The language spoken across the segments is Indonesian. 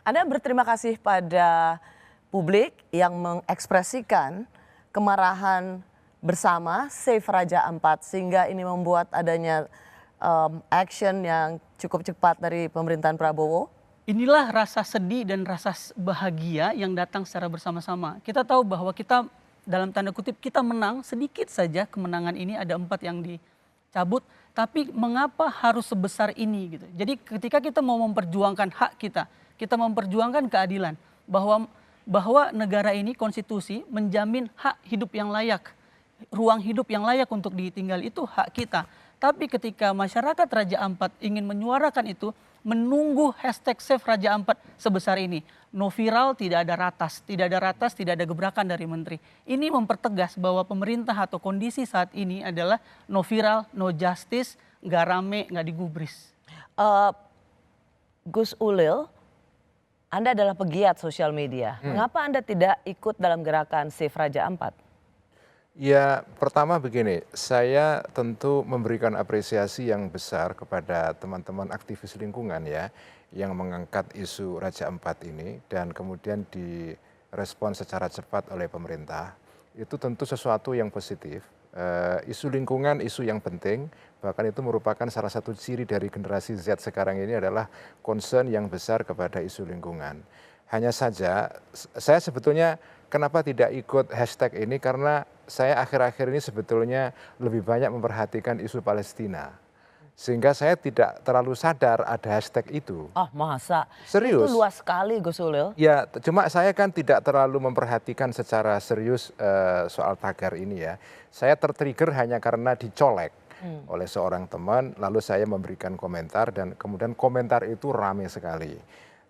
Anda berterima kasih pada publik yang mengekspresikan kemarahan bersama Save Raja Ampat sehingga ini membuat adanya action yang cukup cepat dari pemerintahan Prabowo. Inilah rasa sedih dan rasa bahagia yang datang secara bersama-sama. Kita tahu bahwa kita dalam tanda kutip kita menang, sedikit saja kemenangan ini ada 4 yang dicabut. Tapi mengapa harus sebesar ini gitu. Jadi ketika kita mau memperjuangkan hak kita memperjuangkan keadilan. Bahwa negara ini konstitusi menjamin hak hidup yang layak. Ruang hidup yang layak untuk ditinggal itu hak kita. Tapi ketika masyarakat Raja Ampat ingin menyuarakan itu, menunggu hashtag Save Raja Ampat sebesar ini. No viral, tidak ada ratas, tidak ada gebrakan dari menteri. Ini mempertegas bahwa pemerintah atau kondisi saat ini adalah no viral, no justice, nggak rame, nggak digubris. Gus Ulil, Anda adalah pegiat sosial media. Mengapa Anda tidak ikut dalam gerakan Save Raja Ampat? Ya, pertama begini, saya tentu memberikan apresiasi yang besar kepada teman-teman aktivis lingkungan ya, yang mengangkat isu Raja Ampat ini dan kemudian direspon secara cepat oleh pemerintah. Itu tentu sesuatu yang positif. Isu lingkungan, isu yang penting, bahkan itu merupakan salah satu ciri dari generasi Z sekarang ini adalah concern yang besar kepada isu lingkungan. Hanya saja, saya sebetulnya kenapa tidak ikut hashtag ini karena saya akhir-akhir ini sebetulnya lebih banyak memperhatikan isu Palestina. Sehingga saya tidak terlalu sadar ada hashtag itu. Oh masa? Serius? Itu luas sekali Gus Ulil. Ya, cuma saya kan tidak terlalu memperhatikan secara serius soal tagar ini ya. Saya tertrigger hanya karena dicolek oleh seorang teman, lalu saya memberikan komentar dan kemudian komentar itu ramai sekali.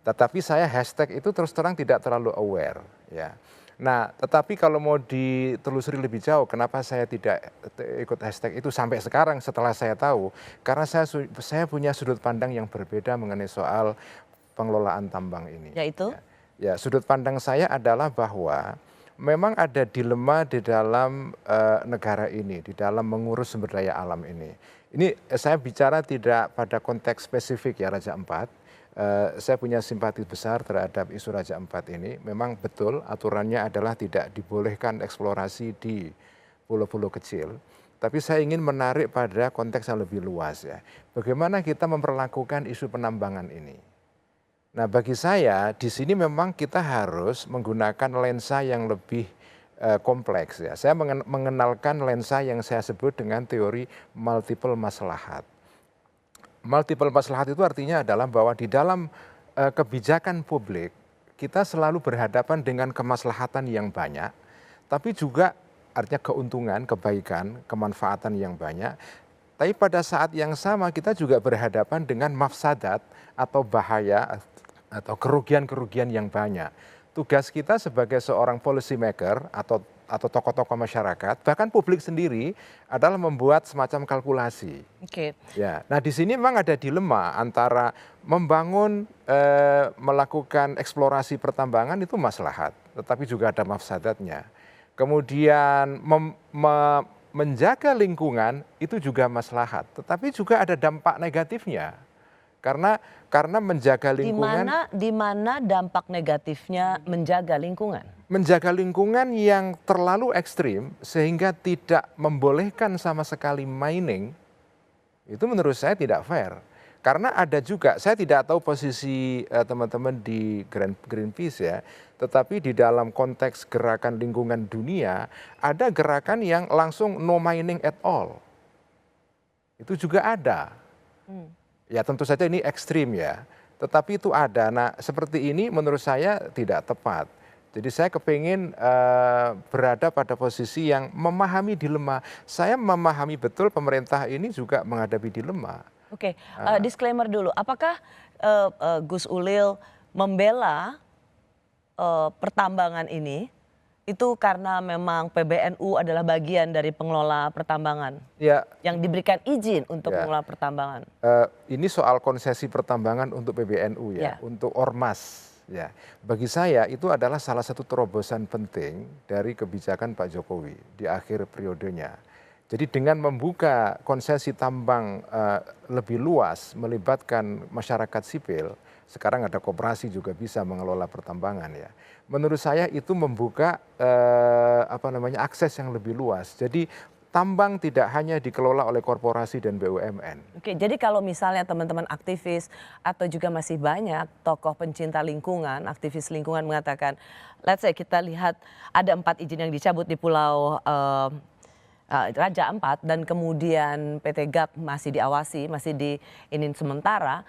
Tetapi saya hashtag itu terus terang tidak terlalu aware ya. Nah, tetapi kalau mau ditelusuri lebih jauh, kenapa saya tidak ikut hashtag itu sampai sekarang setelah saya tahu, karena saya punya sudut pandang yang berbeda mengenai soal pengelolaan tambang ini. Yaitu? Ya, sudut pandang saya adalah bahwa memang ada dilema di dalam negara ini, di dalam mengurus sumber daya alam ini. Ini saya bicara tidak pada konteks spesifik ya Raja Ampat. Saya punya simpati besar terhadap isu Raja Ampat ini. Memang betul aturannya adalah tidak dibolehkan eksplorasi di pulau-pulau kecil. Tapi saya ingin menarik pada konteks yang lebih luas ya. Bagaimana kita memperlakukan isu penambangan ini. Nah bagi saya di sini memang kita harus menggunakan lensa yang lebih kompleks ya. Saya mengenalkan lensa yang saya sebut dengan teori multiple maslahat. Multiple maslahat itu artinya adalah bahwa di dalam kebijakan publik kita selalu berhadapan dengan kemaslahatan yang banyak, tapi juga artinya keuntungan, kebaikan, kemanfaatan yang banyak. Tapi pada saat yang sama kita juga berhadapan dengan mafsadat atau bahaya atau kerugian-kerugian yang banyak. Tugas kita sebagai seorang policy maker atau tokoh-tokoh masyarakat, bahkan publik sendiri adalah membuat semacam kalkulasi. Oke. Ya, nah di sini memang ada dilema antara membangun, melakukan eksplorasi pertambangan itu maslahat, tetapi juga ada mafsadatnya. Kemudian menjaga lingkungan itu juga maslahat, tetapi juga ada dampak negatifnya. Karena menjaga lingkungan. Di mana dampak negatifnya menjaga lingkungan? Menjaga lingkungan yang terlalu ekstrim sehingga tidak membolehkan sama sekali mining, itu menurut saya tidak fair. Karena ada juga, saya tidak tahu posisi teman-teman di Greenpeace ya, tetapi di dalam konteks gerakan lingkungan dunia, ada gerakan yang langsung no mining at all. Itu juga ada. Ya tentu saja ini ekstrim ya, tetapi itu ada. Nah seperti ini menurut saya tidak tepat. Jadi saya kepingin berada pada posisi yang memahami dilema. Saya memahami betul pemerintah ini juga menghadapi dilema. Oke, disclaimer dulu. Apakah Gus Ulil membela pertambangan ini itu karena memang PBNU adalah bagian dari pengelola pertambangan Ya, yang diberikan izin untuk mengelola pertambangan? ini soal konsesi pertambangan untuk PBNU ya, untuk ormas. Ya, bagi saya itu adalah salah satu terobosan penting dari kebijakan Pak Jokowi di akhir periodenya. Jadi dengan membuka konsesi tambang lebih luas, melibatkan masyarakat sipil, sekarang ada koperasi juga bisa mengelola pertambangan ya. Menurut saya itu membuka akses yang lebih luas. Jadi tambang tidak hanya dikelola oleh korporasi dan BUMN. Oke, jadi kalau misalnya teman-teman aktivis atau juga masih banyak tokoh pencinta lingkungan, aktivis lingkungan mengatakan, let's say kita lihat ada 4 izin yang dicabut di Pulau Raja Ampat dan kemudian PT GAP masih diawasi, masih diinin sementara,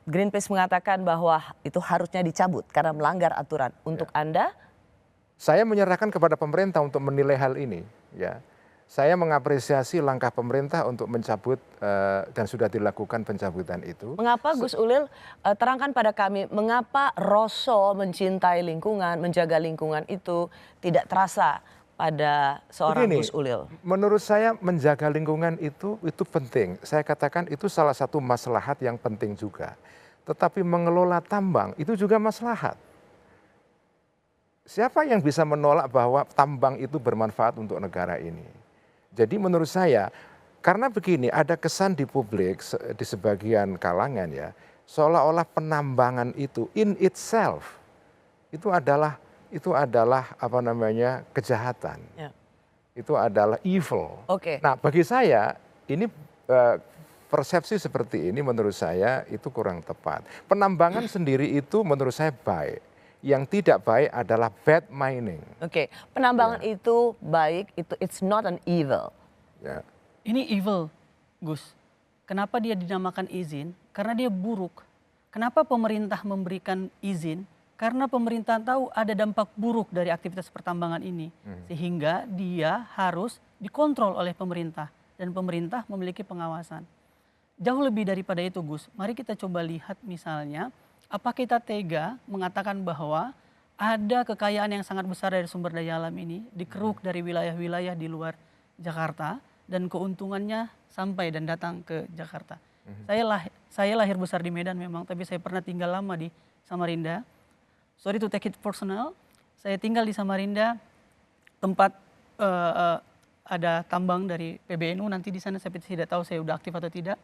Greenpeace mengatakan bahwa itu harusnya dicabut karena melanggar aturan. Untuk Anda? Saya menyerahkan kepada pemerintah untuk menilai hal ini. Ya, saya mengapresiasi langkah pemerintah untuk mencabut dan sudah dilakukan pencabutan itu. Mengapa Gus Ulil, terangkan pada kami, mengapa rasa mencintai lingkungan, menjaga lingkungan itu tidak terasa pada seorang Begini, Gus Ulil? menurut saya menjaga lingkungan itu penting. Saya katakan itu salah satu maslahat yang penting juga. Tetapi mengelola tambang itu juga maslahat. Siapa yang bisa menolak bahwa tambang itu bermanfaat untuk negara ini? Jadi menurut saya, karena begini, ada kesan di publik, di sebagian kalangan ya, seolah-olah penambangan itu in itself itu adalah kejahatan. Ya. Itu adalah evil. Oke. Nah, bagi saya ini persepsi seperti ini menurut saya itu kurang tepat. Penambangan sendiri itu menurut saya baik. Yang tidak baik adalah bad mining. Oke, penambangan itu baik, itu it's not an evil. Ya. Ini evil, Gus. Kenapa dia dinamakan izin? Karena dia buruk. Kenapa pemerintah memberikan izin? Karena pemerintah tahu ada dampak buruk dari aktivitas pertambangan ini. Sehingga dia harus dikontrol oleh pemerintah. Dan pemerintah memiliki pengawasan. Jauh lebih daripada itu, Gus. Mari kita coba lihat misalnya, apa kita tega mengatakan bahwa ada kekayaan yang sangat besar dari sumber daya alam ini dikeruk dari wilayah-wilayah di luar Jakarta dan keuntungannya sampai dan datang ke Jakarta. Saya lahir besar di Medan memang, tapi saya pernah tinggal lama di Samarinda. Sorry to take it personal, saya tinggal di Samarinda, tempat ada tambang dari PBNU, nanti di sana saya tidak tahu saya udah aktif atau tidak.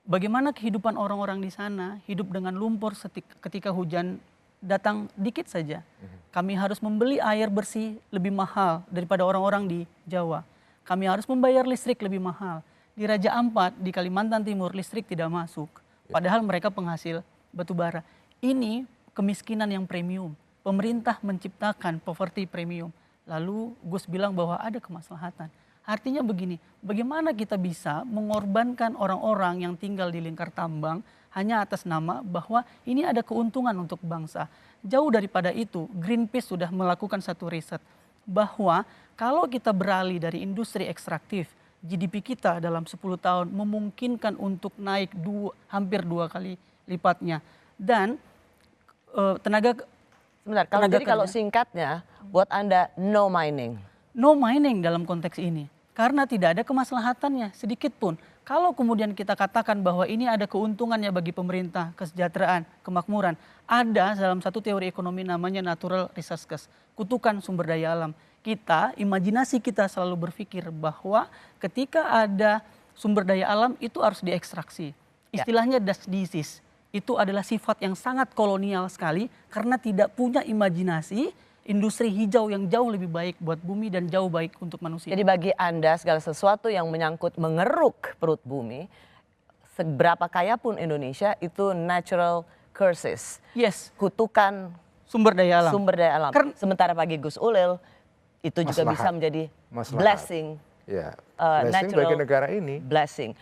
Bagaimana kehidupan orang-orang di sana, hidup dengan lumpur ketika hujan datang dikit saja. Kami harus membeli air bersih lebih mahal daripada orang-orang di Jawa. Kami harus membayar listrik lebih mahal. Di Raja Ampat, di Kalimantan Timur, listrik tidak masuk. Padahal mereka penghasil batu bara. Ini kemiskinan yang premium. Pemerintah menciptakan poverty premium. Lalu Gus bilang bahwa ada kemaslahatan. Artinya begini, bagaimana kita bisa mengorbankan orang-orang yang tinggal di lingkar tambang hanya atas nama bahwa ini ada keuntungan untuk bangsa. Jauh daripada itu, Greenpeace sudah melakukan satu riset bahwa kalau kita beralih dari industri ekstraktif, GDP kita dalam 10 tahun memungkinkan untuk naik hampir 2 kali lipatnya. Dan Sebentar, kalau singkatnya, buat Anda no mining. No mining dalam konteks ini. Karena tidak ada kemaslahatannya sedikit pun. Kalau kemudian kita katakan bahwa ini ada keuntungannya bagi pemerintah, kesejahteraan, kemakmuran. Ada dalam satu teori ekonomi namanya natural resources, kutukan sumber daya alam. Imajinasi kita selalu berpikir bahwa ketika ada sumber daya alam itu harus diekstraksi. Istilahnya das disease. Itu adalah sifat yang sangat kolonial sekali karena tidak punya imajinasi industri hijau yang jauh lebih baik buat bumi dan jauh baik untuk manusia. Jadi bagi Anda segala sesuatu yang menyangkut mengeruk perut bumi, seberapa kaya pun Indonesia itu natural curses. Yes. Kutukan Sumber daya alam. Sementara bagi Gus Ulil itu juga bisa menjadi blessing. Ya, blessing bagi negara ini. Blessing.